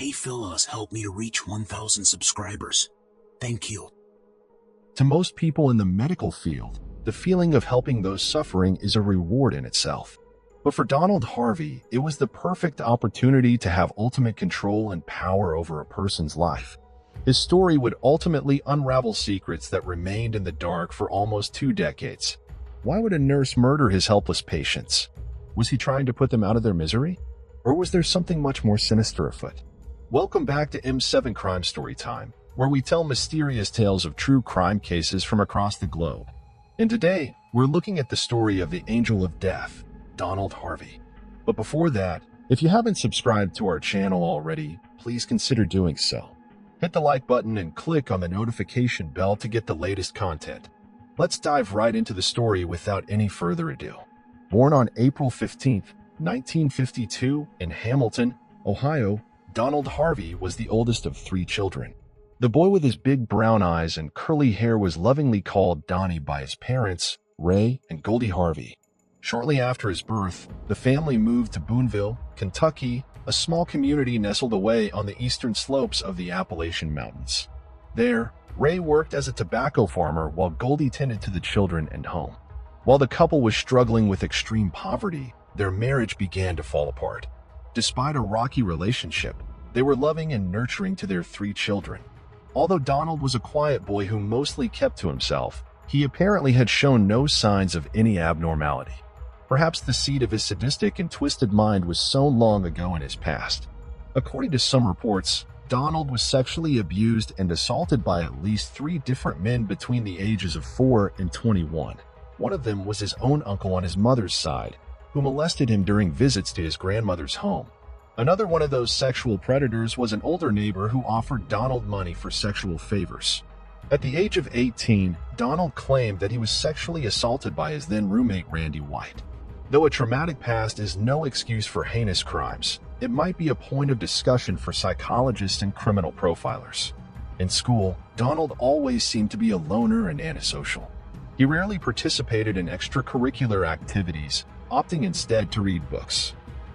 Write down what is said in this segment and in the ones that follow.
Hey fellas, help me to reach 1,000 subscribers. Thank you. To most people in the medical field, the feeling of helping those suffering is a reward in itself. But for Donald Harvey, it was the perfect opportunity to have ultimate control and power over a person's life. His story would ultimately unravel secrets that remained in the dark for almost 2 decades. Why would a nurse murder his helpless patients? Was he trying to put them out of their misery? Or was there something much more sinister afoot? Welcome back to M7 Crime Story Time, where we tell mysterious tales of true crime cases from across the globe. And today, we're looking at the story of the Angel of Death, Donald Harvey. But before that, if you haven't subscribed to our channel already, please consider doing so. Hit the like button and click on the notification bell to get the latest content. Let's dive right into the story without any further ado. Born on April 15, 1952, in Hamilton, Ohio, Donald Harvey was the oldest of 3 children. The boy with his big brown eyes and curly hair was lovingly called Donnie by his parents, Ray and Goldie Harvey. Shortly after his birth, the family moved to Boonville, Kentucky, a small community nestled away on the eastern slopes of the Appalachian Mountains. There, Ray worked as a tobacco farmer while Goldie tended to the children and home. While the couple was struggling with extreme poverty, their marriage began to fall apart. Despite a rocky relationship, they were loving and nurturing to their 3 children. Although Donald was a quiet boy who mostly kept to himself, he apparently had shown no signs of any abnormality. Perhaps the seed of his sadistic and twisted mind was sown long ago in his past. According to some reports, Donald was sexually abused and assaulted by at least 3 different men between the ages of 4 and 21. One of them was his own uncle on his mother's side, who molested him during visits to his grandmother's home. Another one of those sexual predators was an older neighbor who offered Donald money for sexual favors. At the age of 18, Donald claimed that he was sexually assaulted by his then roommate Randy White. Though a traumatic past is no excuse for heinous crimes, it might be a point of discussion for psychologists and criminal profilers. In school, Donald always seemed to be a loner and antisocial. He rarely participated in extracurricular activities, opting instead to read books.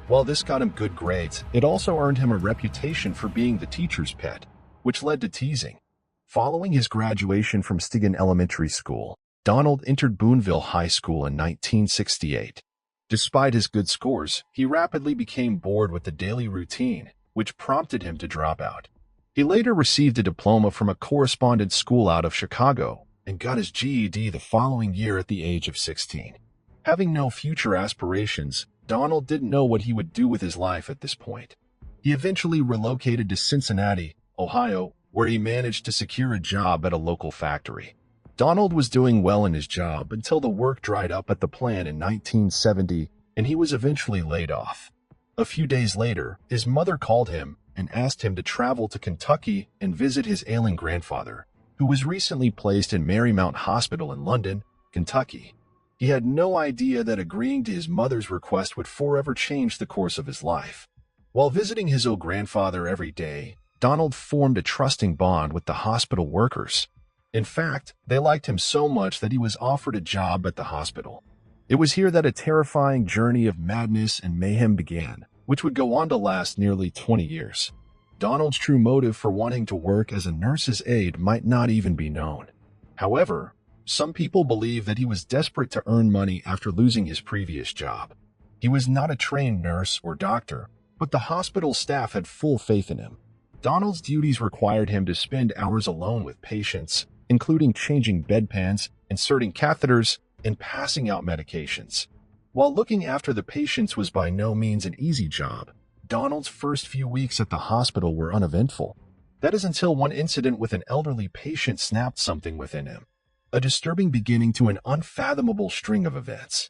While this got him good grades, it also earned him a reputation for being the teacher's pet, which led to teasing. Following his graduation from Stigan Elementary School, Donald entered Boonville High School in 1968. Despite his good scores, he rapidly became bored with the daily routine, which prompted him to drop out. He later received a diploma from a correspondence school out of Chicago and got his GED the following year at the age of 16. Having no future aspirations, Donald didn't know what he would do with his life at this point. He eventually relocated to Cincinnati, Ohio, where he managed to secure a job at a local factory. Donald was doing well in his job until the work dried up at the plant in 1970, and he was eventually laid off. A few days later, his mother called him and asked him to travel to Kentucky and visit his ailing grandfather, who was recently placed in Marymount Hospital in London, Kentucky. He had no idea that agreeing to his mother's request would forever change the course of his life. While visiting his old grandfather every day, Donald formed a trusting bond with the hospital workers. In fact, they liked him so much that he was offered a job at the hospital. It was here that a terrifying journey of madness and mayhem began, which would go on to last nearly 20 years. Donald's true motive for wanting to work as a nurse's aide might not even be known. However, some people believe that he was desperate to earn money after losing his previous job. He was not a trained nurse or doctor, but the hospital staff had full faith in him. Donald's duties required him to spend hours alone with patients, including changing bedpans, inserting catheters, and passing out medications. While looking after the patients was by no means an easy job, Donald's first few weeks at the hospital were uneventful. That is until one incident with an elderly patient snapped something within him, a disturbing beginning to an unfathomable string of events.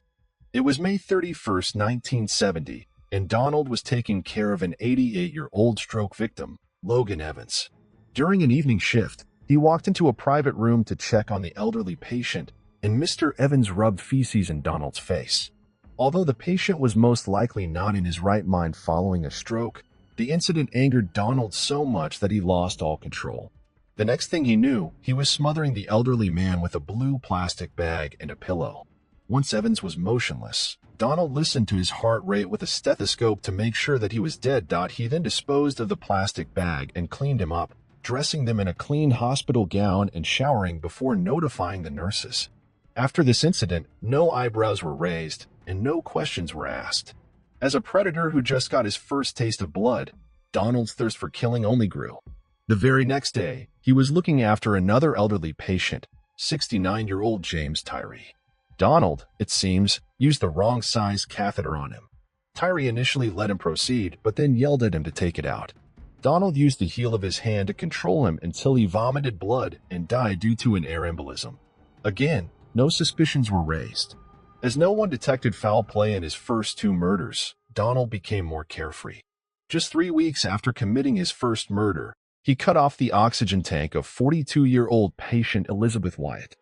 It was May 31st, 1970, and Donald was taking care of an 88-year-old stroke victim, Logan Evans. During an evening shift, he walked into a private room to check on the elderly patient, and Mr. Evans rubbed feces in Donald's face. Although the patient was most likely not in his right mind following a stroke, the incident angered Donald so much that he lost all control. The next thing he knew, he was smothering the elderly man with a blue plastic bag and a pillow. Once Evans was motionless, Donald listened to his heart rate with a stethoscope to make sure that he was dead. He then disposed of the plastic bag and cleaned him up, dressing them in a clean hospital gown and showering before notifying the nurses. After this incident, no eyebrows were raised and no questions were asked. As a predator who just got his first taste of blood, Donald's thirst for killing only grew. The very next day, he was looking after another elderly patient, 69-year-old James Tyree. Donald, it seems, used the wrong size catheter on him. Tyree initially let him proceed, but then yelled at him to take it out. Donald used the heel of his hand to control him until he vomited blood and died due to an air embolism. Again, no suspicions were raised. As no one detected foul play in his first two murders, Donald became more carefree. Just 3 weeks after committing his first murder, he cut off the oxygen tank of 42-year-old patient Elizabeth Wyatt.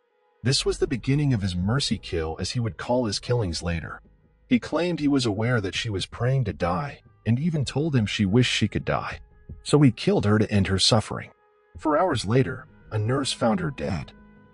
This was the beginning of his mercy kill, as he would call his killings later. He claimed he was aware that she was praying to die and even told him she wished she could die. So he killed her to end her suffering. 4 hours later, a nurse found her dead.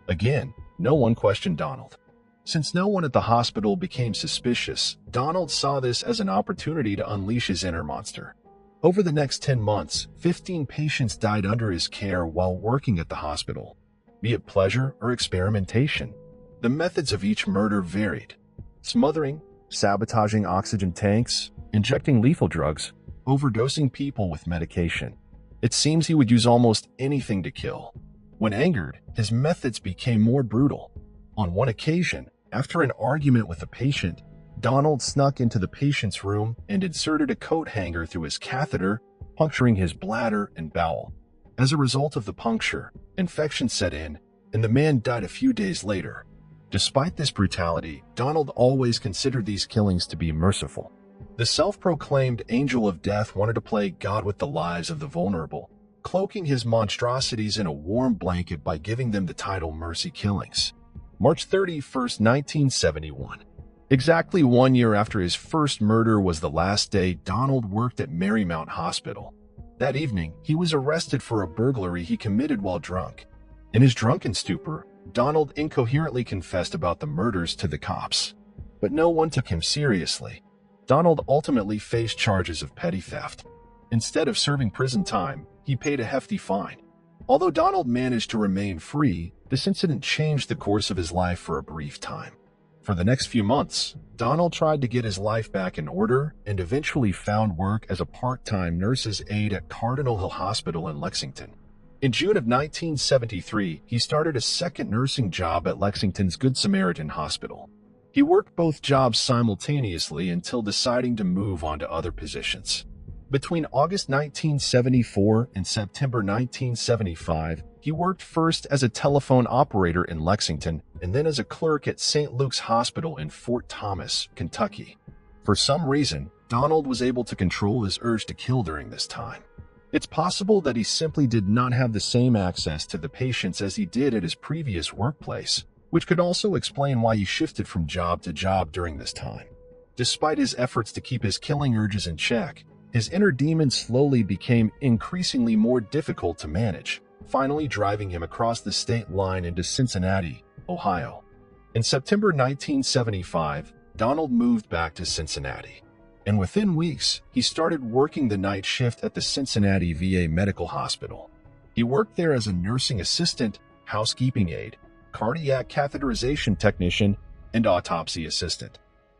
Again, no one questioned Donald. Since no one at the hospital became suspicious, Donald saw this as an opportunity to unleash his inner monster. Over the next 10 months, 15 patients died under his care while working at the hospital. Be it pleasure or experimentation, the methods of each murder varied. Smothering, sabotaging oxygen tanks, injecting lethal drugs, overdosing people with medication. It seems he would use almost anything to kill. When angered, his methods became more brutal. On one occasion, after an argument with a patient, Donald snuck into the patient's room and inserted a coat hanger through his catheter, puncturing his bladder and bowel. As a result of the puncture, infection set in, and the man died a few days later. Despite this brutality, Donald always considered these killings to be merciful. The self-proclaimed angel of death wanted to play God with the lives of the vulnerable, cloaking his monstrosities in a warm blanket by giving them the title Mercy Killings. March 31st, 1971. Exactly 1 year after his first murder was the last day Donald worked at Marymount Hospital. That evening, he was arrested for a burglary he committed while drunk. In his drunken stupor, Donald incoherently confessed about the murders to the cops. But no one took him seriously. Donald ultimately faced charges of petty theft. Instead of serving prison time, he paid a hefty fine. Although Donald managed to remain free, this incident changed the course of his life for a brief time. For the next few months, Donald tried to get his life back in order and eventually found work as a part-time nurse's aide at Cardinal Hill Hospital in Lexington. In June of 1973, he started a second nursing job at Lexington's Good Samaritan Hospital. He worked both jobs simultaneously until deciding to move on to other positions. Between August 1974 and September 1975, he worked first as a telephone operator in Lexington and then as a clerk at St. Luke's Hospital in Fort Thomas, Kentucky. For some reason, Donald was able to control his urge to kill during this time. It's possible that he simply did not have the same access to the patients as he did at his previous workplace, which could also explain why he shifted from job to job during this time. Despite his efforts to keep his killing urges in check, his inner demon slowly became increasingly more difficult to manage, finally driving him across the state line into Cincinnati, Ohio. In September 1975, Donald moved back to Cincinnati, and within weeks, he started working the night shift at the Cincinnati VA Medical Hospital. He worked there as a nursing assistant, housekeeping aide, cardiac catheterization technician, and autopsy assistant.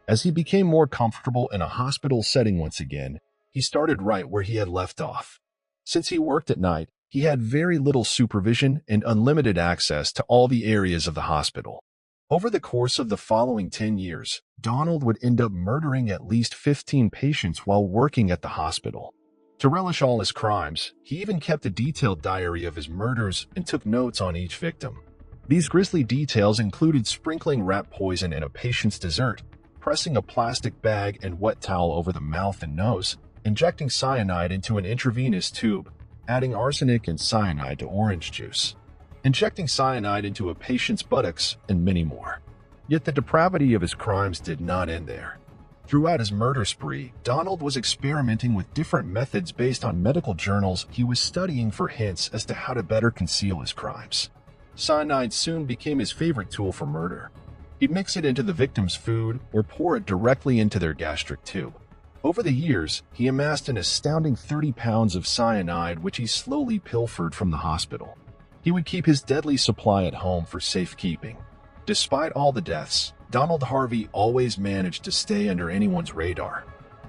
As he became more comfortable in a hospital setting once again, he started right where he had left off. Since he worked at night, he had very little supervision and unlimited access to all the areas of the hospital. Over the course of the following 10 years, Donald would end up murdering at least 15 patients while working at the hospital. To relish all his crimes, he even kept a detailed diary of his murders and took notes on each victim. These grisly details included sprinkling rat poison in a patient's dessert, pressing a plastic bag and wet towel over the mouth and nose, injecting cyanide into an intravenous tube, adding arsenic and cyanide to orange juice, injecting cyanide into a patient's buttocks, and many more. Yet the depravity of his crimes did not end there. Throughout his murder spree, Donald was experimenting with different methods based on medical journals he was studying for hints as to how to better conceal his crimes. Cyanide soon became his favorite tool for murder. He'd mix it into the victim's food or pour it directly into their gastric tube. Over the years, he amassed an astounding 30 pounds of cyanide, which he slowly pilfered from the hospital. He would keep his deadly supply at home for safekeeping. Despite all the deaths, Donald Harvey always managed to stay under anyone's radar.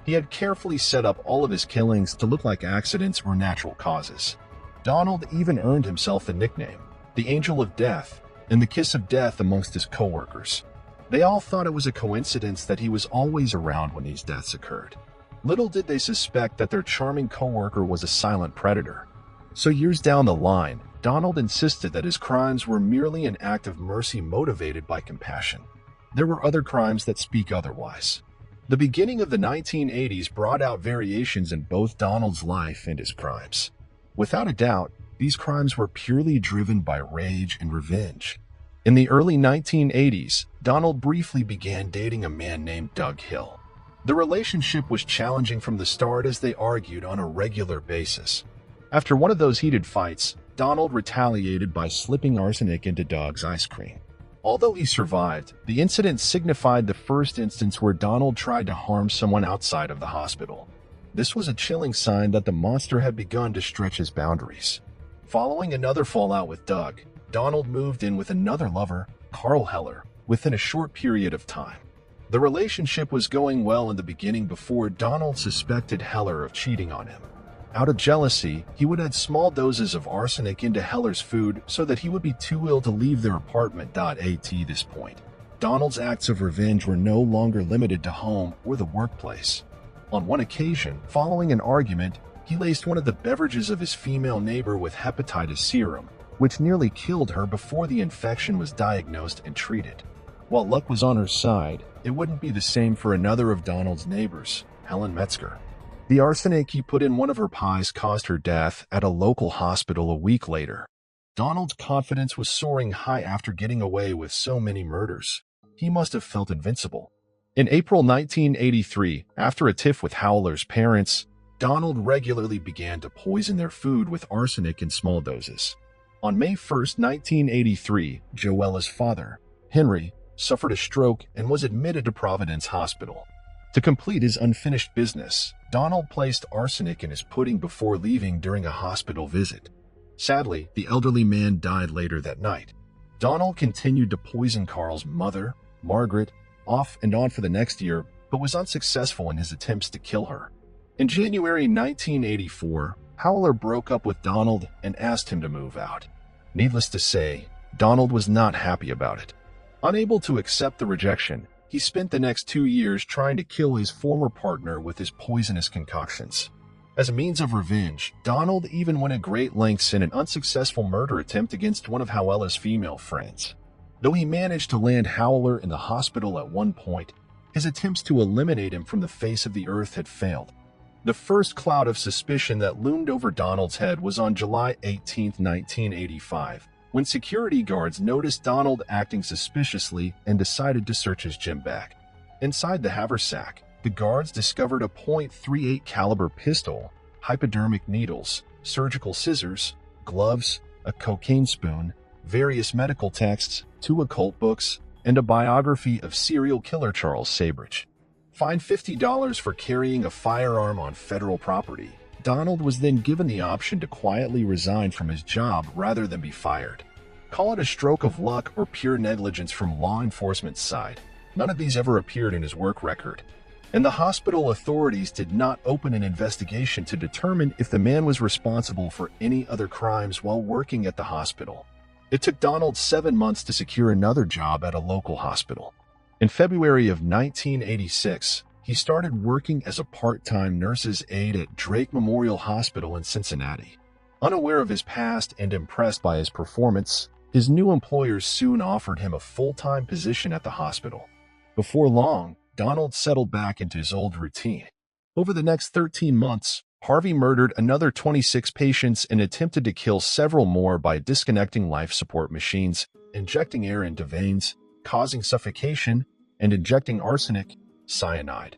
He had carefully set up all of his killings to look like accidents or natural causes. Donald even earned himself a nickname, the Angel of Death, and the Kiss of Death amongst his coworkers. They all thought it was a coincidence that he was always around when these deaths occurred. Little did they suspect that their charming coworker was a silent predator. So years down the line, Donald insisted that his crimes were merely an act of mercy motivated by compassion. There were other crimes that speak otherwise. The beginning of the 1980s brought out variations in both Donald's life and his crimes. Without a doubt, these crimes were purely driven by rage and revenge. In the early 1980s, Donald briefly began dating a man named Doug Hill. The relationship was challenging from the start as they argued on a regular basis. After one of those heated fights, Donald retaliated by slipping arsenic into Doug's ice cream. Although he survived, the incident signified the first instance where Donald tried to harm someone outside of the hospital. This was a chilling sign that the monster had begun to stretch his boundaries. Following another fallout with Doug, Donald moved in with another lover, Carl Heller, within a short period of time. The relationship was going well in the beginning before Donald suspected Heller of cheating on him. Out of jealousy, he would add small doses of arsenic into Heller's food so that he would be too ill to leave their apartment. At this point, Donald's acts of revenge were no longer limited to home or the workplace. On one occasion, following an argument, he laced one of the beverages of his female neighbor with hepatitis serum, which nearly killed her before the infection was diagnosed and treated. While luck was on her side, it wouldn't be the same for another of Donald's neighbors, Helen Metzger. The arsenic he put in one of her pies caused her death at a local hospital a week later. Donald's confidence was soaring high after getting away with so many murders. He must have felt invincible. In April 1983, after a tiff with Howler's parents, Donald regularly began to poison their food with arsenic in small doses. On May 1, 1983, Joella's father, Henry, suffered a stroke and was admitted to Providence Hospital. To complete his unfinished business, Donald placed arsenic in his pudding before leaving during a hospital visit. Sadly, the elderly man died later that night. Donald continued to poison Carl's mother, Margaret, off and on for the next year, but was unsuccessful in his attempts to kill her. In January 1984, Howler broke up with Donald and asked him to move out. Needless to say, Donald was not happy about it. Unable to accept the rejection, he spent the next 2 years trying to kill his former partner with his poisonous concoctions. As a means of revenge, Donald even went at great lengths in an unsuccessful murder attempt against one of Howler's female friends. Though he managed to land Howler in the hospital at one point, his attempts to eliminate him from the face of the earth had failed. The first cloud of suspicion that loomed over Donald's head was on July 18, 1985, when security guards noticed Donald acting suspiciously and decided to search his gym bag. Inside the haversack, the guards discovered a .38 caliber pistol, hypodermic needles, surgical scissors, gloves, a cocaine spoon, various medical texts, 2 occult books, and a biography of serial killer Charles Sabridge. Fined $50 for carrying a firearm on federal property, Donald was then given the option to quietly resign from his job rather than be fired. Call it a stroke of luck or pure negligence from law enforcement's side. None of these ever appeared in his work record. And the hospital authorities did not open an investigation to determine if the man was responsible for any other crimes while working at the hospital. It took Donald 7 months to secure another job at a local hospital. In February of 1986, he started working as a part-time nurse's aide at Drake Memorial Hospital in Cincinnati. Unaware of his past and impressed by his performance, his new employers soon offered him a full-time position at the hospital. Before long, Donald settled back into his old routine. Over the next 13 months, Harvey murdered another 26 patients and attempted to kill several more by disconnecting life support machines, injecting air into veins, causing suffocation, and injecting arsenic, cyanide,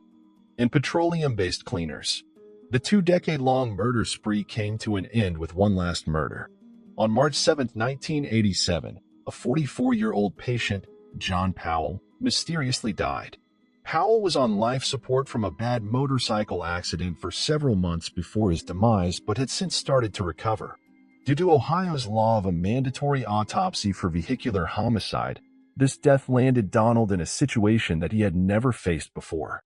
and petroleum-based cleaners. The 2-decade-long murder spree came to an end with one last murder. On March 7, 1987, a 44-year-old patient, John Powell, mysteriously died. Powell was on life support from a bad motorcycle accident for several months before his demise, but had since started to recover. Due to Ohio's law of a mandatory autopsy for vehicular homicide, this death landed Donald in a situation that he had never faced before.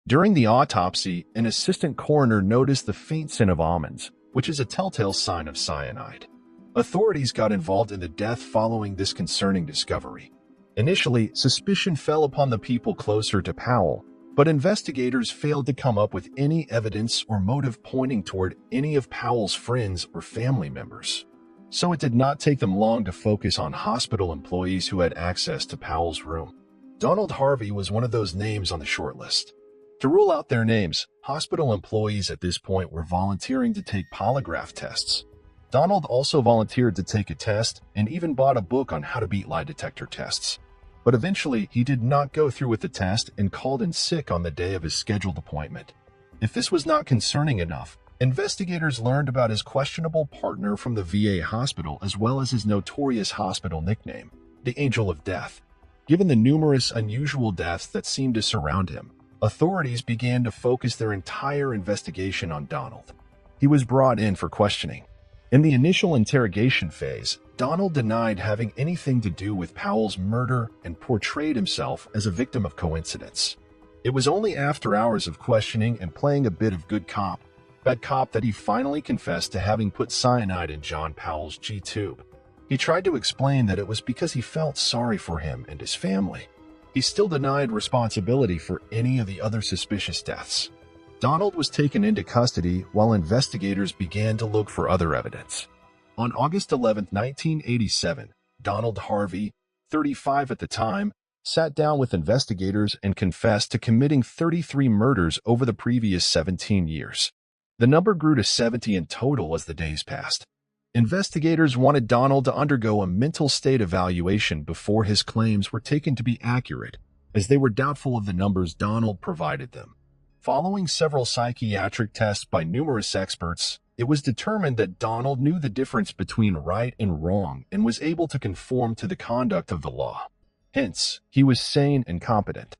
During the autopsy, an assistant coroner noticed the faint scent of almonds, which is a telltale sign of cyanide. Authorities got involved in the death following this concerning discovery. Initially, suspicion fell upon the people closer to Powell, but investigators failed to come up with any evidence or motive pointing toward any of Powell's friends or family members. So it did not take them long to focus on hospital employees who had access to Powell's room. Donald Harvey was one of those names on the shortlist. To rule out their names, hospital employees at this point were volunteering to take polygraph tests. Donald also volunteered to take a test and even bought a book on how to beat lie detector tests. But eventually, he did not go through with the test and called in sick on the day of his scheduled appointment. If this was not concerning enough, investigators learned about his questionable partner from the VA hospital as well as his notorious hospital nickname, the Angel of Death. Given the numerous unusual deaths that seemed to surround him, authorities began to focus their entire investigation on Donald. He was brought in for questioning. In the initial interrogation phase, Donald denied having anything to do with Powell's murder and portrayed himself as a victim of coincidence. It was only after hours of questioning and playing a bit of good cop, bad cop that he finally confessed to having put cyanide in John Powell's G-tube. He tried to explain that it was because he felt sorry for him and his family. He still denied responsibility for any of the other suspicious deaths. Donald was taken into custody while investigators began to look for other evidence. On August 11, 1987, Donald Harvey, 35 at the time, sat down with investigators and confessed to committing 33 murders over the previous 17 years. The number grew to 70 in total as the days passed. Investigators wanted Donald to undergo a mental state evaluation before his claims were taken to be accurate, as they were doubtful of the numbers Donald provided them. Following several psychiatric tests by numerous experts, it was determined that Donald knew the difference between right and wrong and was able to conform to the conduct of the law. Hence, he was sane and competent.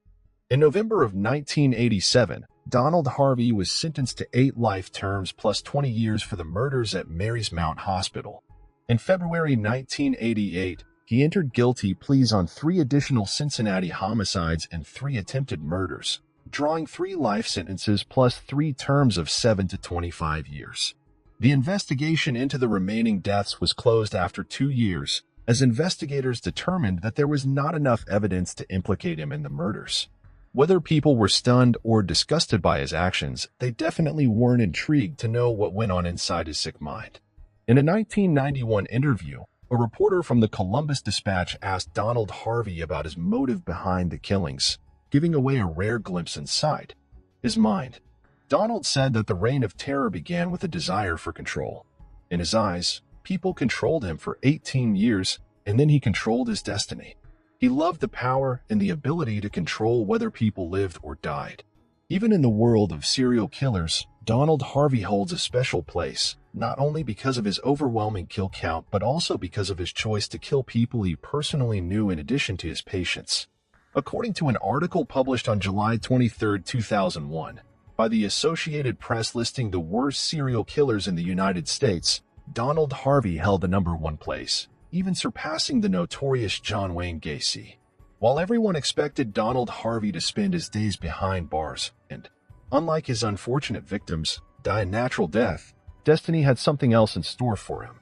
In November of 1987, Donald Harvey was sentenced to 8 life terms plus 20 years for the murders at Marymount Hospital. In February 1988, he entered guilty pleas on 3 additional Cincinnati homicides and 3 attempted murders, drawing 3 life sentences plus 3 terms of 7 to 25 years. The investigation into the remaining deaths was closed after 2 years, as investigators determined that there was not enough evidence to implicate him in the murders. Whether people were stunned or disgusted by his actions, they definitely weren't intrigued to know what went on inside his sick mind. In a 1991 interview, a reporter from the Columbus Dispatch asked Donald Harvey about his motive behind the killings, giving away a rare glimpse inside his mind. Donald said that the reign of terror began with a desire for control. In his eyes, people controlled him for 18 years, and then he controlled his destiny. He loved the power and the ability to control whether people lived or died. Even in the world of serial killers, Donald Harvey holds a special place, not only because of his overwhelming kill count, but also because of his choice to kill people he personally knew in addition to his patients. According to an article published on July 23, 2001, by the Associated Press listing the worst serial killers in the United States, Donald Harvey held the #1 place, even surpassing the notorious John Wayne Gacy. While everyone expected Donald Harvey to spend his days behind bars and, unlike his unfortunate victims, die a natural death, destiny had something else in store for him.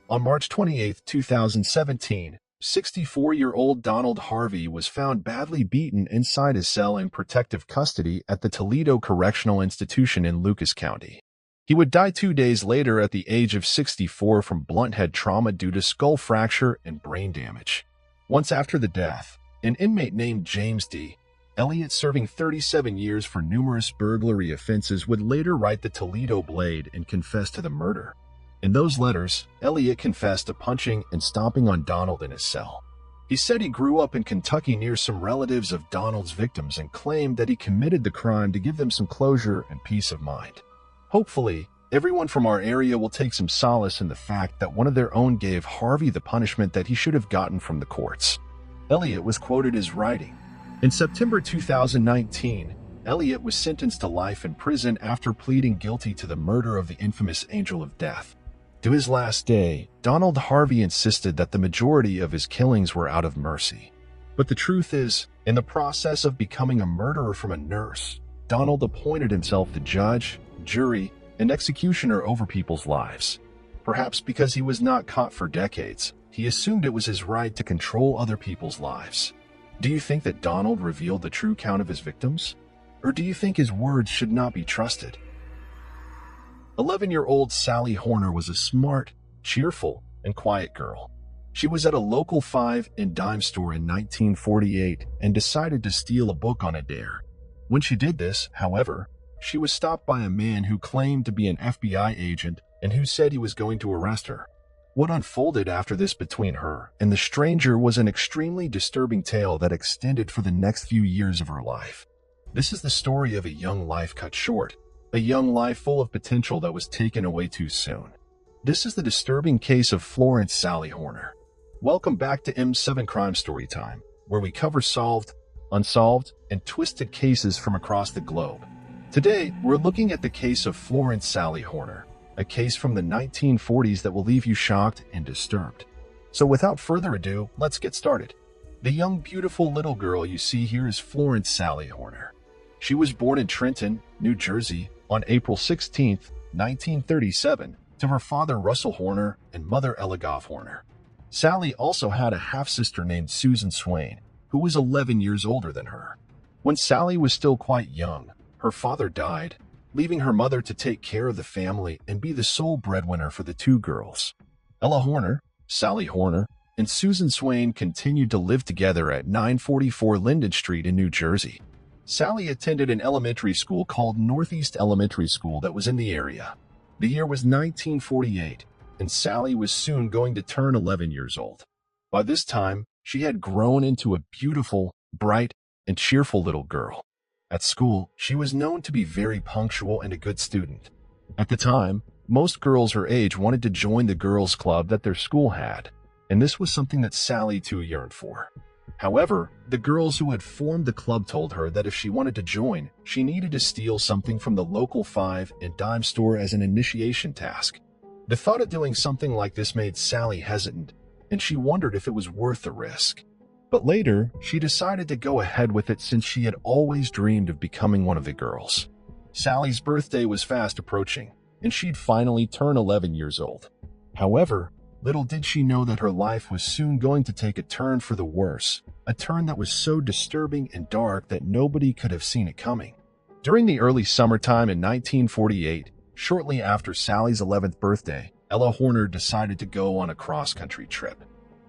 On March 28, 2017, 64-year-old Donald Harvey was found badly beaten inside his cell in protective custody at the Toledo Correctional Institution in Lucas County. He would die 2 days later at the age of 64 from blunt head trauma due to skull fracture and brain damage. Once after the death, an inmate named James D. Elliott, serving 37 years for numerous burglary offenses, would later write the Toledo Blade and confess to the murder. In those letters, Elliott confessed to punching and stomping on Donald in his cell. He said he grew up in Kentucky near some relatives of Donald's victims and claimed that he committed the crime to give them some closure and peace of mind. Hopefully, everyone from our area will take some solace in the fact that one of their own gave Harvey the punishment that he should have gotten from the courts. Elliott was quoted as writing, In September 2019, Elliot was sentenced to life in prison after pleading guilty to the murder of the infamous Angel of Death. To his last day, Donald Harvey insisted that the majority of his killings were out of mercy. But the truth is, in the process of becoming a murderer from a nurse, Donald appointed himself the judge, jury, and executioner over people's lives. Perhaps because he was not caught for decades, he assumed it was his right to control other people's lives. Do you think that Donald revealed the true count of his victims? Or do you think his words should not be trusted? 11-year-old Sally Horner was a smart, cheerful, and quiet girl. She was at a local 5 and dime store in 1948 and decided to steal a book on a dare. When she did this, however, she was stopped by a man who claimed to be an FBI agent and who said he was going to arrest her. What unfolded after this between her and the stranger was an extremely disturbing tale that extended for the next few years of her life. This is the story of a young life cut short, a young life full of potential that was taken away too soon. This is the disturbing case of Florence Sally Horner. Welcome back to M7 Crime Story Time, where we cover solved, unsolved, and twisted cases from across the globe. Today, we're looking at the case of Florence Sally Horner, a case from the 1940s that will leave you shocked and disturbed. So without further ado, let's get started. The young, beautiful little girl you see here is Florence Sally Horner. She was born in Trenton, New Jersey, on April 16, 1937, to her father Russell Horner and mother Ella Goff Horner. Sally also had a half-sister named Susan Swain, who was 11 years older than her. When Sally was still quite young, her father died, leaving her mother to take care of the family and be the sole breadwinner for the two girls. Ella Horner, Sally Horner, and Susan Swain continued to live together at 944 Linden Street in New Jersey. Sally attended an elementary school called Northeast Elementary School that was in the area. The year was 1948, and Sally was soon going to turn 11 years old. By this time, she had grown into a beautiful, bright, and cheerful little girl. At school, she was known to be very punctual and a good student. At the time, most girls her age wanted to join the girls' club that their school had, and this was something that Sally too yearned for. However, the girls who had formed the club told her that if she wanted to join, she needed to steal something from the local 5 and dime store as an initiation task. The thought of doing something like this made Sally hesitant, and she wondered if it was worth the risk. But later, she decided to go ahead with it since she had always dreamed of becoming one of the girls. Sally's birthday was fast approaching, and she'd finally turn 11 years old. However, little did she know that her life was soon going to take a turn for the worse, a turn that was so disturbing and dark that nobody could have seen it coming. During the early summertime in 1948, shortly after Sally's 11th birthday, Ella Horner decided to go on a cross-country trip.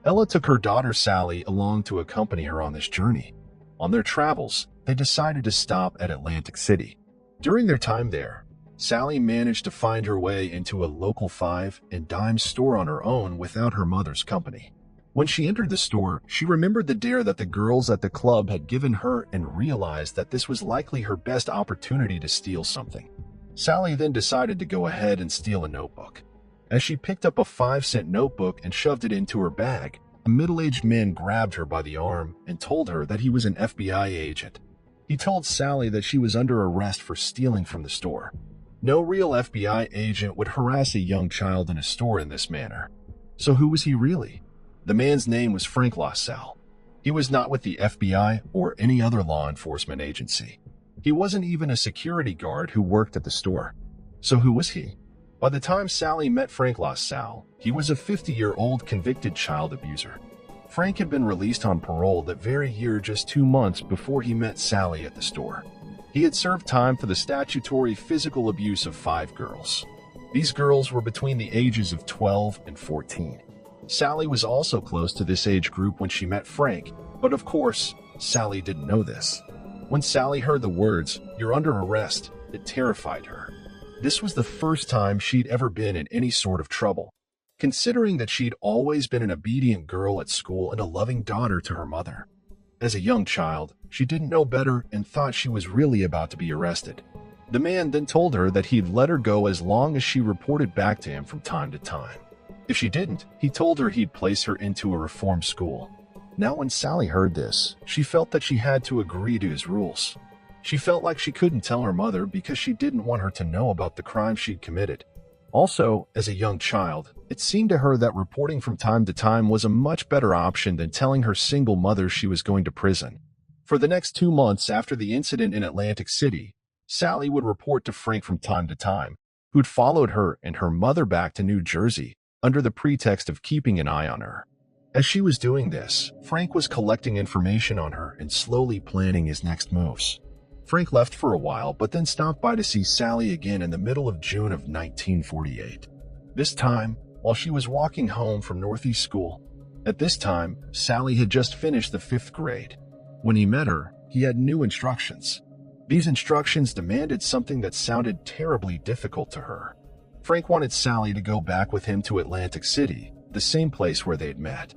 Ella took her daughter Sally along to accompany her on this journey. On their travels, they decided to stop at Atlantic City. During their time there, Sally managed to find her way into a local 5 and dime store on her own without her mother's company. When she entered the store, she remembered the dare that the girls at the club had given her and realized that this was likely her best opportunity to steal something. Sally then decided to go ahead and steal a notebook. As she picked up a 5-cent notebook and shoved it into her bag, a middle-aged man grabbed her by the arm and told her that he was an FBI agent. He told Sally that she was under arrest for stealing from the store. No real FBI agent would harass a young child in a store in this manner. So who was he really? The man's name was Frank LaSalle. He was not with the FBI or any other law enforcement agency. He wasn't even a security guard who worked at the store. So who was he? By the time Sally met Frank LaSalle, he was a 50-year-old convicted child abuser. Frank had been released on parole that very year just 2 months before he met Sally at the store. He had served time for the statutory physical abuse of 5 girls. These girls were between the ages of 12 and 14. Sally was also close to this age group when she met Frank, but of course, Sally didn't know this. When Sally heard the words, "You're under arrest," it terrified her. This was the first time she'd ever been in any sort of trouble, considering that she'd always been an obedient girl at school and a loving daughter to her mother. As a young child, she didn't know better and thought she was really about to be arrested. The man then told her that he'd let her go as long as she reported back to him from time to time. If she didn't, he told her he'd place her into a reform school. Now when Sally heard this, she felt that she had to agree to his rules. She felt like she couldn't tell her mother because she didn't want her to know about the crime she'd committed. Also, as a young child, it seemed to her that reporting from time to time was a much better option than telling her single mother she was going to prison. For the next 2 months after the incident in Atlantic City, Sally would report to Frank from time to time, who'd followed her and her mother back to New Jersey under the pretext of keeping an eye on her. As she was doing this, Frank was collecting information on her and slowly planning his next moves. Frank left for a while, but then stopped by to see Sally again in the middle of June of 1948. This time, while she was walking home from Northeast School. At this time, Sally had just finished the 5th grade. When he met her, he had new instructions. These instructions demanded something that sounded terribly difficult to her. Frank wanted Sally to go back with him to Atlantic City, the same place where they'd met.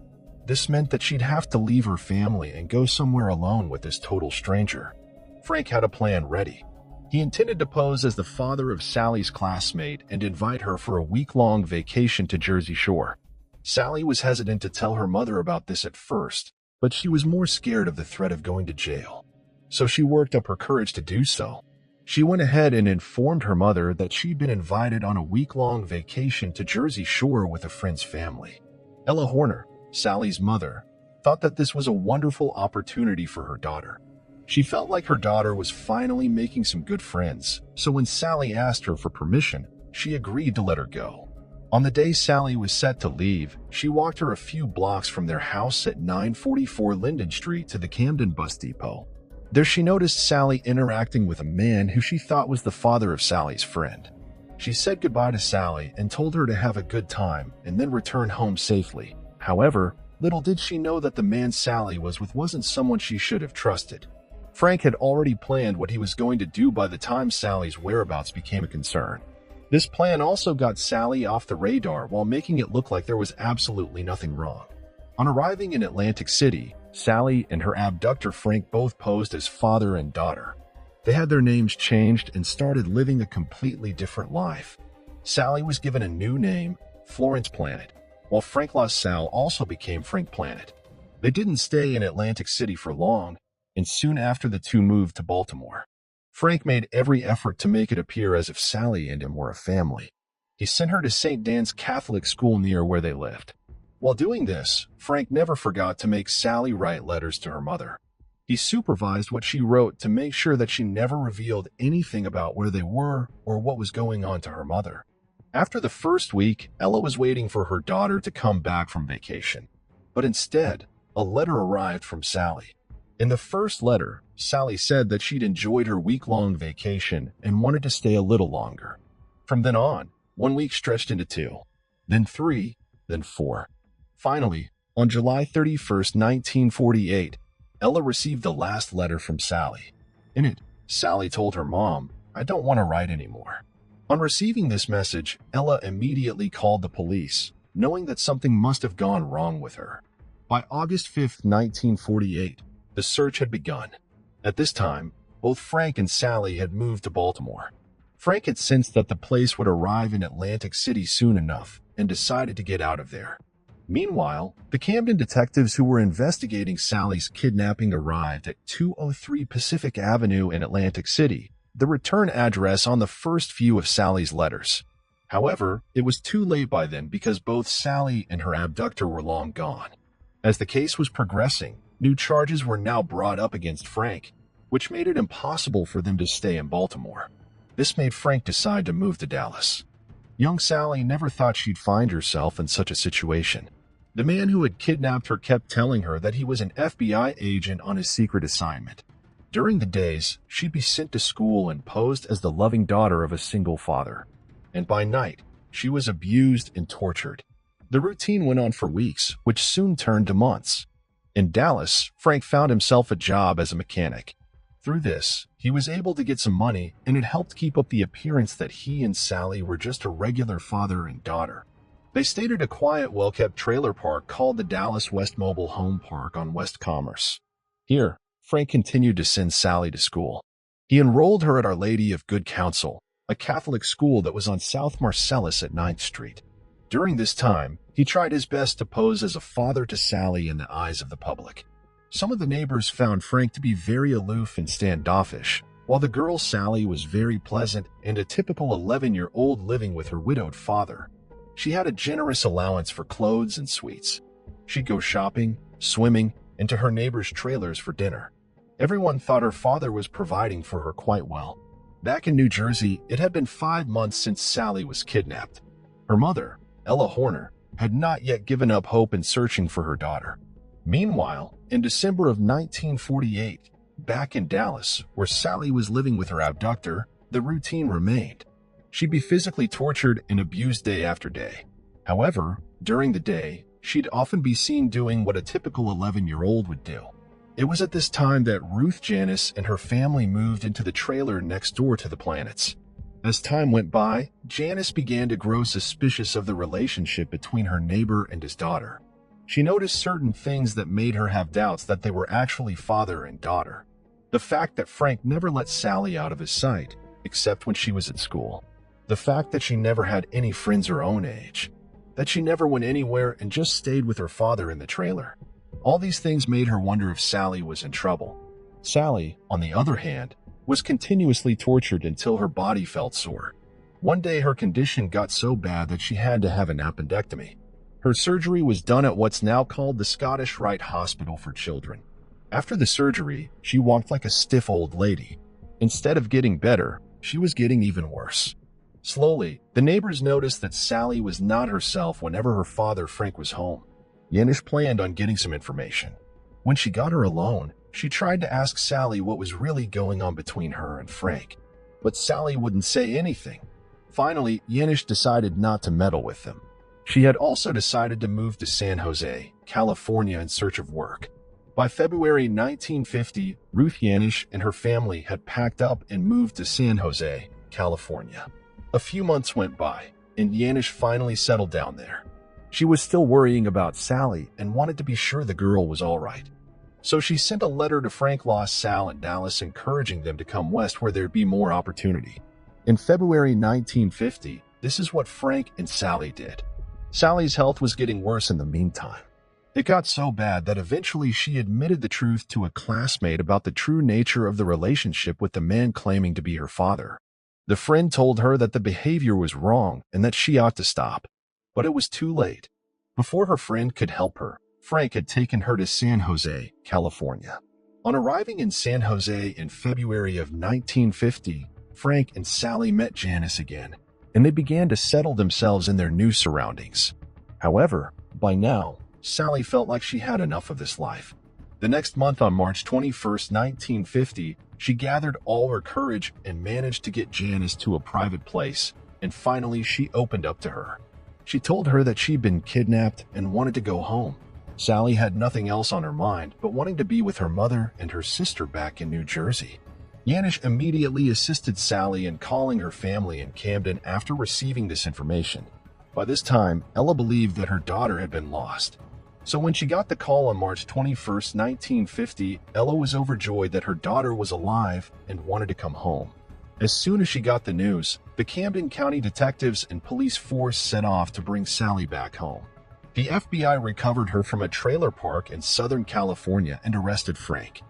This meant that she'd have to leave her family and go somewhere alone with this total stranger. Frank had a plan ready. He intended to pose as the father of Sally's classmate and invite her for a week-long vacation to Jersey Shore. Sally was hesitant to tell her mother about this at first, but she was more scared of the threat of going to jail. So she worked up her courage to do so. She went ahead and informed her mother that she'd been invited on a week-long vacation to Jersey Shore with a friend's family. Ella Horner, Sally's mother, thought that this was a wonderful opportunity for her daughter. She felt like her daughter was finally making some good friends, so when Sally asked her for permission, she agreed to let her go. On the day Sally was set to leave, she walked her a few blocks from their house at 944 Linden Street to the Camden bus depot. There she noticed Sally interacting with a man who she thought was the father of Sally's friend. She said goodbye to Sally and told her to have a good time and then return home safely. However, little did she know that the man Sally was with wasn't someone she should have trusted. Frank had already planned what he was going to do by the time Sally's whereabouts became a concern. This plan also got Sally off the radar while making it look like there was absolutely nothing wrong. On arriving in Atlantic City, Sally and her abductor Frank both posed as father and daughter. They had their names changed and started living a completely different life. Sally was given a new name, Florence Planet, while Frank LaSalle also became Frank Planet. They didn't stay in Atlantic City for long, and soon after the two moved to Baltimore. Frank made every effort to make it appear as if Sally and him were a family. He sent her to St. Dan's Catholic school near where they lived. While doing this, Frank never forgot to make Sally write letters to her mother. He supervised what she wrote to make sure that she never revealed anything about where they were or what was going on to her mother. After the first week, Ella was waiting for her daughter to come back from vacation. But instead, a letter arrived from Sally. In the first letter, Sally said that she'd enjoyed her week-long vacation and wanted to stay a little longer. From then on, 1 week stretched into 2, then 3, then 4. Finally, on July 31st, 1948, Ella received the last letter from Sally. In it, Sally told her mom, "I don't want to write anymore." On receiving this message, Ella immediately called the police, knowing that something must have gone wrong with her. By August 5th, 1948, the search had begun. At this time, both Frank and Sally had moved to Baltimore. Frank had sensed that the place would arrive in Atlantic City soon enough and decided to get out of there. Meanwhile, the Camden detectives who were investigating Sally's kidnapping arrived at 203 Pacific Avenue in Atlantic City, the return address on the first few of Sally's letters. However, it was too late by then because both Sally and her abductor were long gone. As the case was progressing, new charges were now brought up against Frank, which made it impossible for them to stay in Baltimore. This made Frank decide to move to Dallas. Young Sally never thought she'd find herself in such a situation. The man who had kidnapped her kept telling her that he was an FBI agent on a secret assignment. During the days, she'd be sent to school and posed as the loving daughter of a single father. And by night, she was abused and tortured. The routine went on for weeks, which soon turned to months. In Dallas, Frank found himself a job as a mechanic. Through this, he was able to get some money, and it helped keep up the appearance that he and Sally were just a regular father and daughter. They stayed at a quiet, well-kept trailer park called the Dallas West Mobile Home Park on West Commerce. Here, Frank continued to send Sally to school. He enrolled her at Our Lady of Good Counsel, a Catholic school that was on South Marcellus at 9th Street. During this time, he tried his best to pose as a father to Sally in the eyes of the public. Some of the neighbors found Frank to be very aloof and standoffish, while the girl Sally was very pleasant and a typical 11-year-old living with her widowed father. She had a generous allowance for clothes and sweets. She'd go shopping, swimming, and to her neighbors' trailers for dinner. Everyone thought her father was providing for her quite well. Back in New Jersey, it had been 5 months since Sally was kidnapped. Her mother, Ella Horner, had not yet given up hope in searching for her daughter. Meanwhile, in December of 1948, back in Dallas, where Sally was living with her abductor, the routine remained. She'd be physically tortured and abused day after day. However, during the day, she'd often be seen doing what a typical 11-year-old would do. It was at this time that Ruth Janice and her family moved into the trailer next door to the Planets. As time went by, Janice began to grow suspicious of the relationship between her neighbor and his daughter. She noticed certain things that made her have doubts that they were actually father and daughter. The fact that Frank never let Sally out of his sight, except when she was at school. The fact that she never had any friends her own age. That she never went anywhere and just stayed with her father in the trailer. All these things made her wonder if Sally was in trouble. Sally, on the other hand, was continuously tortured until her body felt sore. One day her condition got so bad that she had to have an appendectomy. Her surgery was done at what's now called the Scottish Rite Hospital for Children. After the surgery, she walked like a stiff old lady. Instead of getting better, she was getting even worse. Slowly, the neighbors noticed that Sally was not herself whenever her father Frank was home. Janice planned on getting some information. When she got her alone, she tried to ask Sally what was really going on between her and Frank. But Sally wouldn't say anything. Finally, Janice decided not to meddle with them. She had also decided to move to San Jose, California in search of work. By February 1950, Ruth Janice and her family had packed up and moved to San Jose, California. A few months went by, and Janice finally settled down there. She was still worrying about Sally and wanted to be sure the girl was all right. So she sent a letter to Frank Sal in Dallas encouraging them to come west where there'd be more opportunity. In February 1950, this is what Frank and Sally did. Sally's health was getting worse in the meantime. It got so bad that eventually she admitted the truth to a classmate about the true nature of the relationship with the man claiming to be her father. The friend told her that the behavior was wrong and that she ought to stop. But it was too late. Before her friend could help her, Frank had taken her to San Jose, California. On arriving in San Jose in February of 1950, Frank and Sally met Janice again, and they began to settle themselves in their new surroundings. However, by now, Sally felt like she had enough of this life. The next month, on March 21, 1950, she gathered all her courage and managed to get Janice to a private place, and finally she opened up to her. She told her that she'd been kidnapped and wanted to go home. Sally had nothing else on her mind but wanting to be with her mother and her sister back in New Jersey. Janice immediately assisted Sally in calling her family in Camden after receiving this information. By this time, Ella believed that her daughter had been lost. So when she got the call on March 21, 1950, Ella was overjoyed that her daughter was alive and wanted to come home. As soon as she got the news, the Camden County detectives and police force set off to bring Sally back home. The FBI recovered her from a trailer park in Southern California and arrested Frank.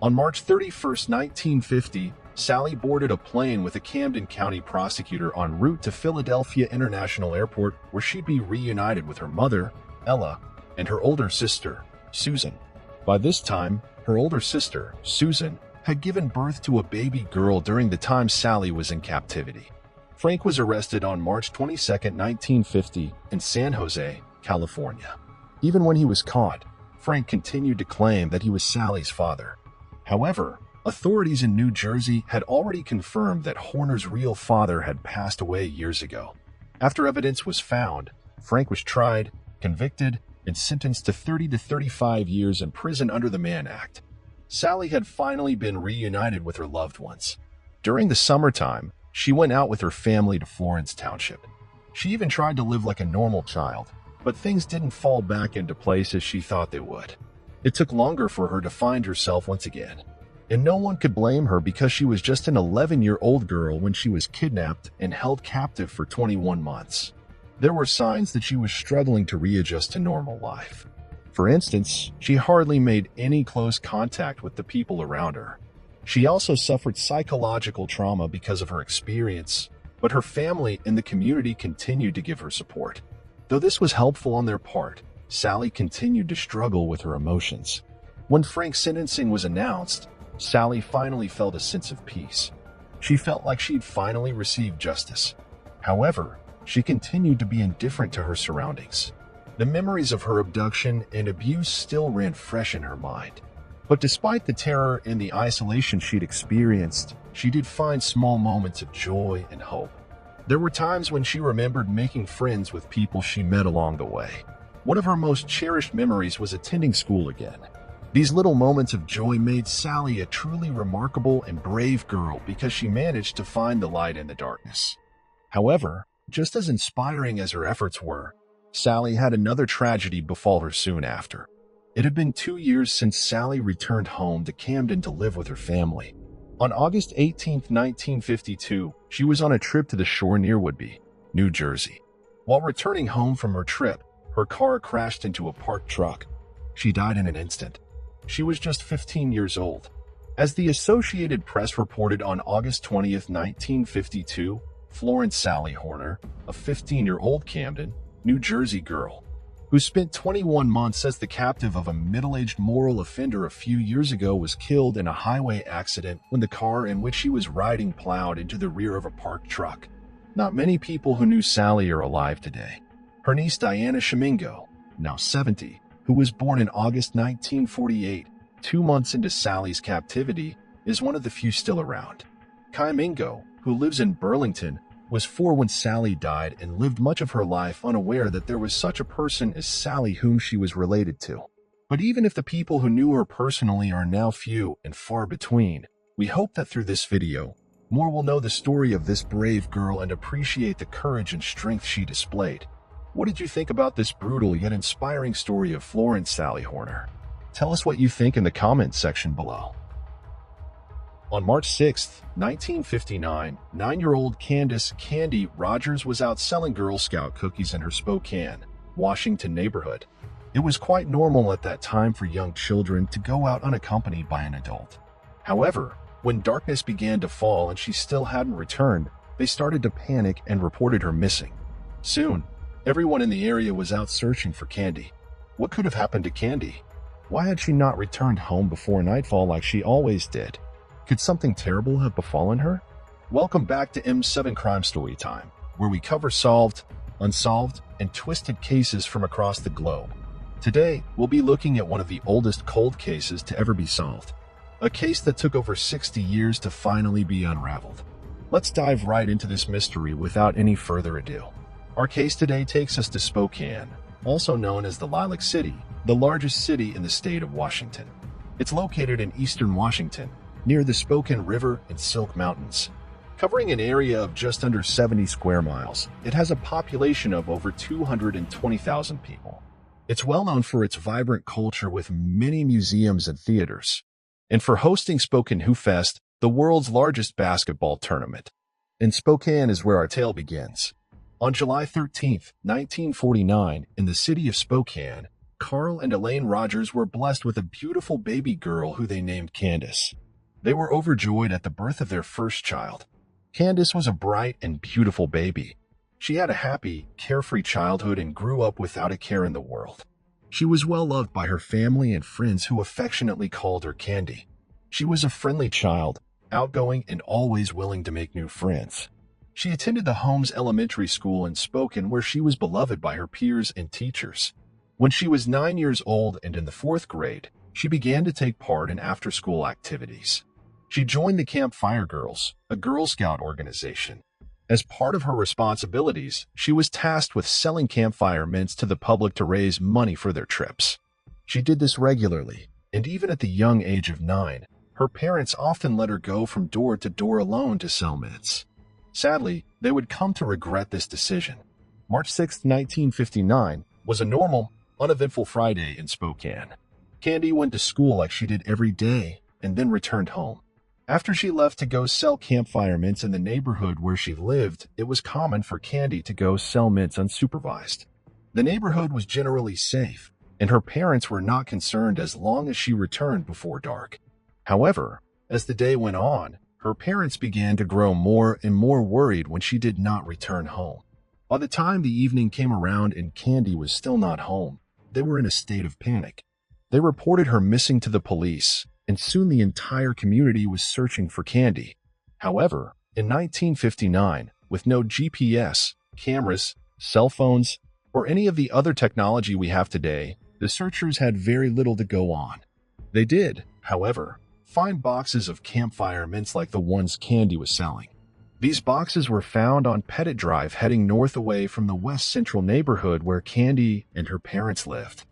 On March 31, 1950, Sally boarded a plane with a Camden County prosecutor en route to Philadelphia International Airport, where she'd be reunited with her mother, Ella, and her older sister, Susan. By this time, her older sister, Susan, had given birth to a baby girl during the time Sally was in captivity. Frank was arrested on March 22, 1950, in San Jose, California. Even when he was caught, Frank continued to claim that he was Sally's father. However, authorities in New Jersey had already confirmed that Horner's real father had passed away years ago. After evidence was found, Frank was tried, convicted, and sentenced to 30 to 35 years in prison under the Mann Act. Sally had finally been reunited with her loved ones. During the summertime, she went out with her family to Florence Township. She even tried to live like a normal child, but things didn't fall back into place as she thought they would. It took longer for her to find herself once again, and no one could blame her because she was just an 11-year-old girl when she was kidnapped and held captive for 21 months. There were signs that she was struggling to readjust to normal life. For instance, she hardly made any close contact with the people around her. She also suffered psychological trauma because of her experience, but her family and the community continued to give her support. Though this was helpful on their part, Sally continued to struggle with her emotions. When Frank's sentencing was announced, Sally finally felt a sense of peace. She felt like she'd finally received justice. However, she continued to be indifferent to her surroundings. The memories of her abduction and abuse still ran fresh in her mind. But despite the terror and the isolation she'd experienced, she did find small moments of joy and hope. There were times when she remembered making friends with people she met along the way. One of her most cherished memories was attending school again. These little moments of joy made Sally a truly remarkable and brave girl because she managed to find the light in the darkness. However, just as inspiring as her efforts were, Sally had another tragedy befall her soon after. It had been 2 years since Sally returned home to Camden to live with her family. On August 18, 1952, she was on a trip to the shore near Woodby, New Jersey. While returning home from her trip, her car crashed into a parked truck. She died in an instant. She was just 15 years old. As the Associated Press reported on August 20, 1952, Florence Sally Horner, a 15-year-old Camden, New Jersey girl, who spent 21 months as the captive of a middle-aged moral offender a few years ago, was killed in a highway accident when the car in which she was riding plowed into the rear of a parked truck. Not many people who knew Sally are alive today. Her niece Diana Shamingo, now 70, who was born in August 1948, 2 months into Sally's captivity, is one of the few still around. Kai Mingo, who lives in Burlington, was 4 when Sally died and lived much of her life unaware that there was such a person as Sally whom she was related to. But even if the people who knew her personally are now few and far between, we hope that through this video, more will know the story of this brave girl and appreciate the courage and strength she displayed. What did you think about this brutal yet inspiring story of Florence Sally Horner? Tell us what you think in the comments section below. On March 6, 1959, 9-year-old Candace "Candy" Rogers was out selling Girl Scout cookies in her Spokane, Washington neighborhood. It was quite normal at that time for young children to go out unaccompanied by an adult. However, when darkness began to fall and she still hadn't returned, they started to panic and reported her missing. Soon, everyone in the area was out searching for Candy. What could have happened to Candy? Why had she not returned home before nightfall like she always did? Could something terrible have befallen her? Welcome back to M7 Crime Story Time, where we cover solved, unsolved, and twisted cases from across the globe. Today, we'll be looking at one of the oldest cold cases to ever be solved. A case that took over 60 years to finally be unraveled. Let's dive right into this mystery without any further ado. Our case today takes us to Spokane, also known as the Lilac City, the largest city in the state of Washington. It's located in eastern Washington, near the Spokane River and Silk Mountains. Covering an area of just under 70 square miles, it has a population of over 220,000 people. It's well known for its vibrant culture with many museums and theaters, and for hosting Spokane Hoop Fest, the world's largest basketball tournament. And Spokane is where our tale begins. On July 13, 1949, in the city of Spokane, Carl and Elaine Rogers were blessed with a beautiful baby girl who they named Candace. They were overjoyed at the birth of their first child. Candace was a bright and beautiful baby. She had a happy, carefree childhood and grew up without a care in the world. She was well loved by her family and friends who affectionately called her Candy. She was a friendly child, outgoing and always willing to make new friends. She attended the Holmes Elementary School in Spokane, where she was beloved by her peers and teachers. When she was 9 years old and in the 4th grade, she began to take part in after-school activities. She joined the Camp Fire Girls, a Girl Scout organization. As part of her responsibilities, she was tasked with selling campfire mints to the public to raise money for their trips. She did this regularly, and even at the young age of 9, her parents often let her go from door to door alone to sell mints. Sadly, they would come to regret this decision. March 6, 1959, was a normal, uneventful Friday in Spokane. Candy went to school like she did every day and then returned home. After she left to go sell campfire mints in the neighborhood where she lived, it was common for Candy to go sell mints unsupervised. The neighborhood was generally safe, and her parents were not concerned as long as she returned before dark. However, as the day went on, her parents began to grow more and more worried when she did not return home. By the time the evening came around and Candy was still not home, they were in a state of panic. They reported her missing to the police, and soon the entire community was searching for Candy. However, in 1959, with no GPS, cameras, cell phones, or any of the other technology we have today, the searchers had very little to go on. They did, however, find boxes of campfire mints like the ones Candy was selling. These boxes were found on Pettit Drive heading north away from the West Central neighborhood where Candy and her parents lived.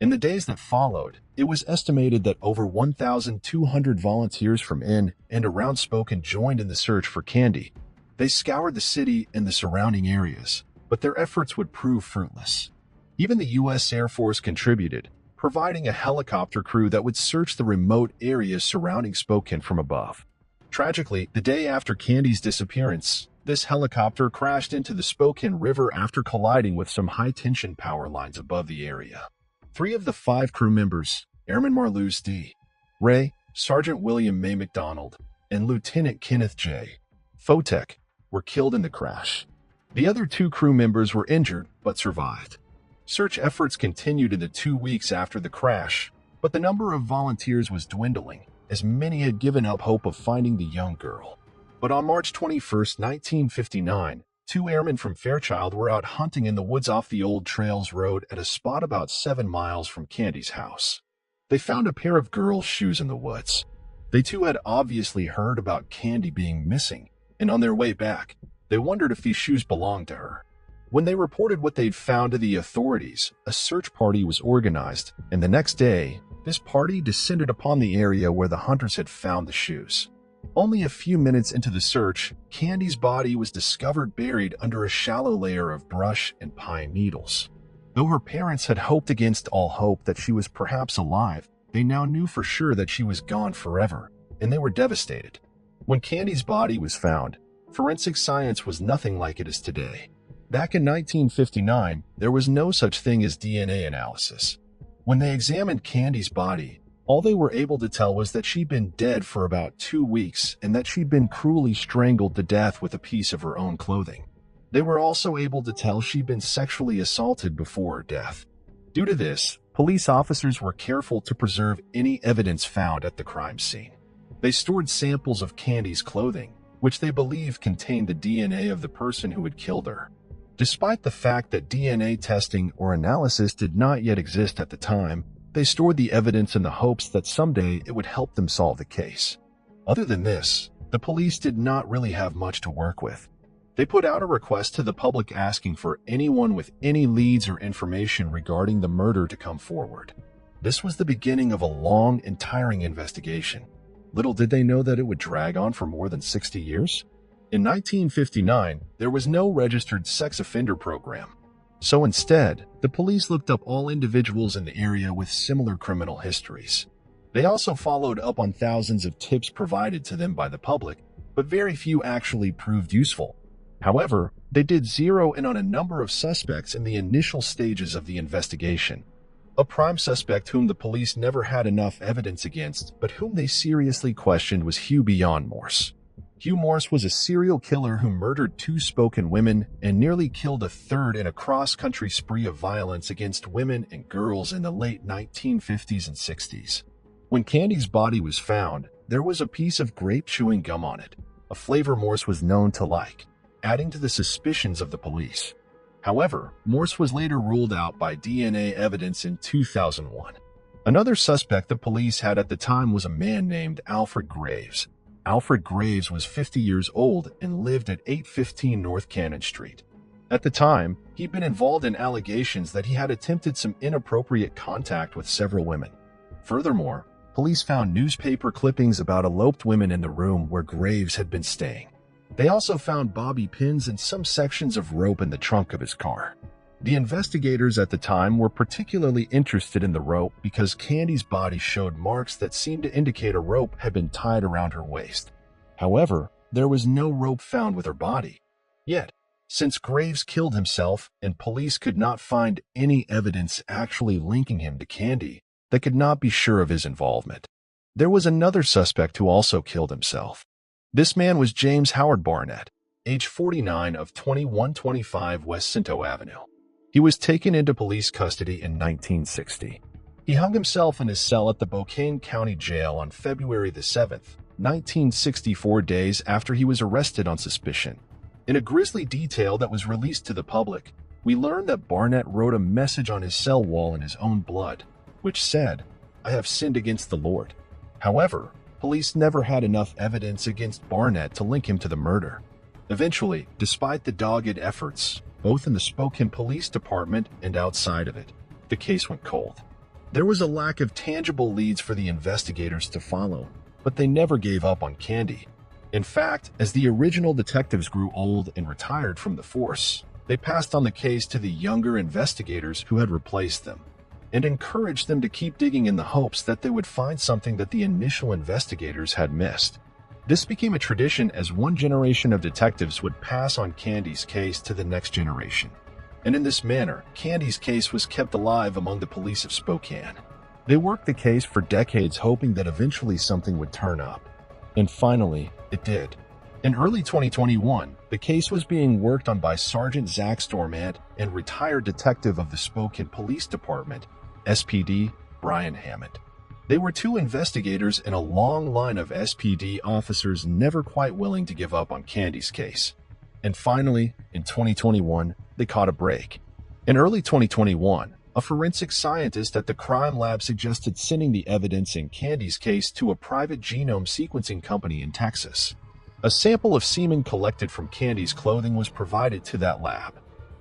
In the days that followed, it was estimated that over 1,200 volunteers from in and around Spokane joined in the search for Candy. They scoured the city and the surrounding areas, but their efforts would prove fruitless. Even the U.S. Air Force contributed, providing a helicopter crew that would search the remote areas surrounding Spokane from above. Tragically, the day after Candy's disappearance, this helicopter crashed into the Spokane River after colliding with some high-tension power lines above the area. 3 of the 5 crew members, Airman Marluz D. Ray, Sergeant William May McDonald, and Lieutenant Kenneth J. Fotek, were killed in the crash. The other 2 crew members were injured but survived. Search efforts continued in the 2 weeks after the crash, but the number of volunteers was dwindling, as many had given up hope of finding the young girl. But on March 21, 1959, 2 airmen from Fairchild were out hunting in the woods off the Old Trails Road at a spot about 7 miles from Candy's house. They found a pair of girls' shoes in the woods. They too had obviously heard about Candy being missing, and on their way back, they wondered if these shoes belonged to her. When they reported what they'd found to the authorities, a search party was organized, and the next day, this party descended upon the area where the hunters had found the shoes. Only a few minutes into the search, Candy's body was discovered buried under a shallow layer of brush and pine needles. Though her parents had hoped against all hope that she was perhaps alive, they now knew for sure that she was gone forever, and they were devastated. When Candy's body was found, forensic science was nothing like it is today. Back in 1959, there was no such thing as DNA analysis. When they examined Candy's body, all they were able to tell was that she'd been dead for about 2 weeks and that she'd been cruelly strangled to death with a piece of her own clothing. They were also able to tell she'd been sexually assaulted before her death. Due to this, police officers were careful to preserve any evidence found at the crime scene. They stored samples of Candy's clothing, which they believed contained the DNA of the person who had killed her. Despite the fact that DNA testing or analysis did not yet exist at the time, they stored the evidence in the hopes that someday it would help them solve the case. Other than this, the police did not really have much to work with. They put out a request to the public asking for anyone with any leads or information regarding the murder to come forward. This was the beginning of a long and tiring investigation. Little did they know that it would drag on for more than 60 years. In 1959, there was no registered sex offender program. So instead, the police looked up all individuals in the area with similar criminal histories. They also followed up on thousands of tips provided to them by the public, but very few actually proved useful. However, they did zero in on a number of suspects in the initial stages of the investigation. A prime suspect whom the police never had enough evidence against, but whom they seriously questioned, was Hugh Beyond Morse. Hugh Morse was a serial killer who murdered 2 Spokane women and nearly killed a third in a cross-country spree of violence against women and girls in the late 1950s and 60s. When Candy's body was found, there was a piece of grape chewing gum on it, a flavor Morse was known to like, adding to the suspicions of the police. However, Morse was later ruled out by DNA evidence in 2001. Another suspect the police had at the time was a man named Alfred Graves. Alfred Graves was 50 years old and lived at 815 North Cannon Street. At the time, he'd been involved in allegations that he had attempted some inappropriate contact with several women. Furthermore, police found newspaper clippings about eloped women in the room where Graves had been staying. They also found bobby pins and some sections of rope in the trunk of his car. The investigators at the time were particularly interested in the rope because Candy's body showed marks that seemed to indicate a rope had been tied around her waist. However, there was no rope found with her body. Yet, since Graves killed himself and police could not find any evidence actually linking him to Candy, they could not be sure of his involvement. There was another suspect who also killed himself. This man was James Howard Barnett, age 49, of 2125 West Cinto Avenue. He was taken into police custody in 1960. He hung himself in his cell at the Spokane County Jail on February the 7th, 1964, days after he was arrested on suspicion. In a grisly detail that was released to the public, we learned that Barnett wrote a message on his cell wall in his own blood, which said, "I have sinned against the Lord." However, police never had enough evidence against Barnett to link him to the murder. Eventually, despite the dogged efforts, both in the Spokane Police Department and outside of it, the case went cold. There was a lack of tangible leads for the investigators to follow, but they never gave up on Candy. In fact, as the original detectives grew old and retired from the force, they passed on the case to the younger investigators who had replaced them, and encouraged them to keep digging in the hopes that they would find something that the initial investigators had missed. This became a tradition as one generation of detectives would pass on Candy's case to the next generation. And in this manner, Candy's case was kept alive among the police of Spokane. They worked the case for decades hoping that eventually something would turn up. And finally, it did. In early 2021, the case was being worked on by Sergeant Zach Stormant and retired detective of the Spokane Police Department, SPD, Brian Hammond. They were two investigators in a long line of SPD officers never quite willing to give up on Candy's case. And finally, in 2021, they caught a break. In early 2021, a forensic scientist at the crime lab suggested sending the evidence in Candy's case to a private genome sequencing company in Texas. A sample of semen collected from Candy's clothing was provided to that lab.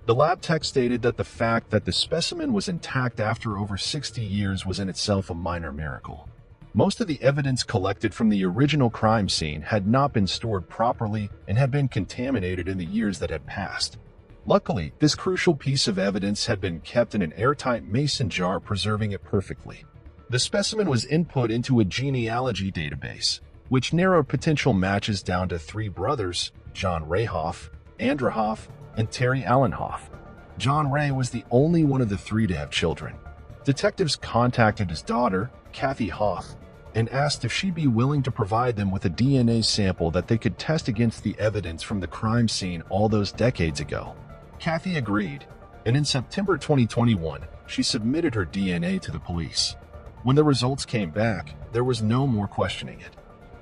The lab tech stated that the fact that the specimen was intact after over 60 years was in itself a minor miracle. Most of the evidence collected from the original crime scene had not been stored properly and had been contaminated in the years that had passed. Luckily, this crucial piece of evidence had been kept in an airtight mason jar, preserving it perfectly. The specimen was input into a genealogy database, which narrowed potential matches down to three brothers, John Ray Hoff, Andrew Hoff, and Terry Allen Hoff. John Ray was the only one of the three to have children. Detectives contacted his daughter, Kathy Hoff, and asked if she'd be willing to provide them with a DNA sample that they could test against the evidence from the crime scene all those decades ago. Kathy agreed, and in September 2021, she submitted her DNA to the police. When the results came back, there was no more questioning it.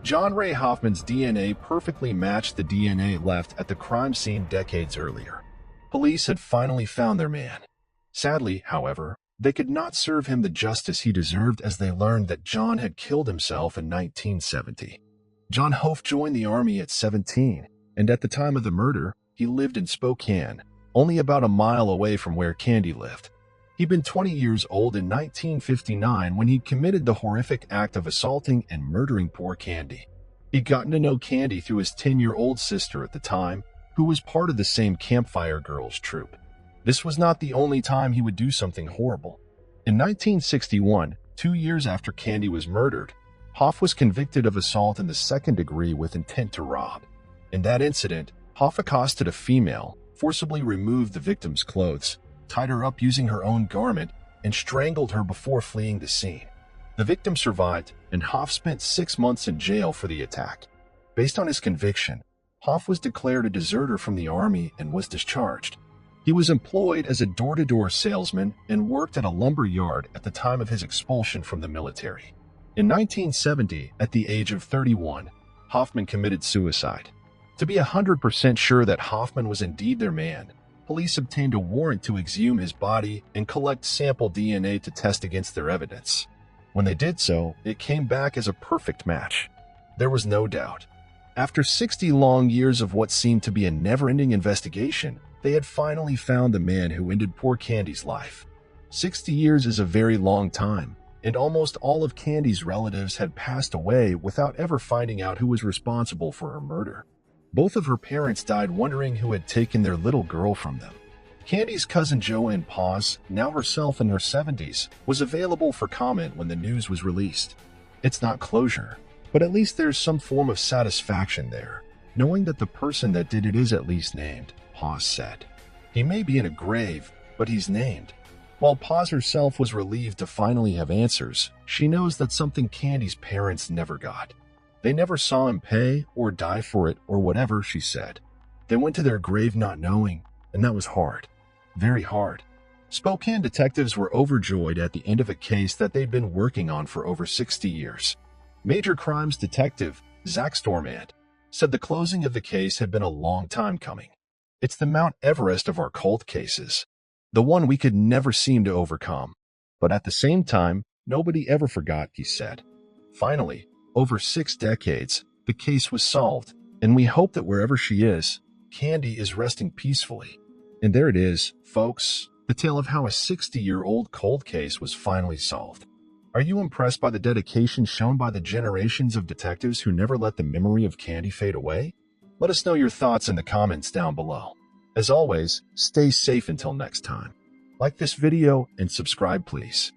John Ray Hoffman's DNA perfectly matched the DNA left at the crime scene decades earlier. Police had finally found their man. Sadly, however, they could not serve him the justice he deserved as they learned that John had killed himself in 1970. John Hoff joined the Army at 17, and at the time of the murder, he lived in Spokane, only about a mile away from where Candy lived. He'd been 20 years old in 1959 when he committed the horrific act of assaulting and murdering poor Candy. He'd gotten to know Candy through his 10-year-old sister at the time, who was part of the same Campfire Girls troupe. This was not the only time he would do something horrible. In 1961, 2 years after Candy was murdered, Hoff was convicted of assault in the second degree with intent to rob. In that incident, Hoff accosted a female, forcibly removed the victim's clothes, tied her up using her own garment, and strangled her before fleeing the scene. The victim survived, and Hoff spent 6 months in jail for the attack. Based on his conviction, Hoff was declared a deserter from the Army and was discharged. He was employed as a door-to-door salesman and worked at a lumber yard at the time of his expulsion from the military. In 1970, at the age of 31, Hoffman committed suicide. To be 100% sure that Hoffman was indeed their man, police obtained a warrant to exhume his body and collect sample DNA to test against their evidence. When they did so, it came back as a perfect match. There was no doubt. After 60 long years of what seemed to be a never-ending investigation, they had finally found the man who ended poor Candy's life. 60 years is a very long time, and almost all of Candy's relatives had passed away without ever finding out who was responsible for her murder. Both of her parents died wondering who had taken their little girl from them. Candy's cousin Joanne Paz, now herself in her 70s, was available for comment when the news was released. It's not closure, but at least there's some form of satisfaction there, knowing that the person that did it is at least named, Paz said. He may be in a grave, but he's named. While Paz herself was relieved to finally have answers, she knows that something Candy's parents never got. They never saw him pay or die for it or whatever, she said. They went to their grave not knowing, and that was hard. Very hard. Spokane detectives were overjoyed at the end of a case that they'd been working on for over 60 years. Major crimes detective Zach Stormand said the closing of the case had been a long time coming. It's the Mount Everest of our cold cases, the one we could never seem to overcome. But at the same time, nobody ever forgot, he said. Finally, over 6 decades, the case was solved, and we hope that wherever she is, Candy is resting peacefully. And there it is, folks, the tale of how a 60-year-old cold case was finally solved. Are you impressed by the dedication shown by the generations of detectives who never let the memory of Candy fade away? Let us know your thoughts in the comments down below. As always, stay safe until next time. Like this video and subscribe, please.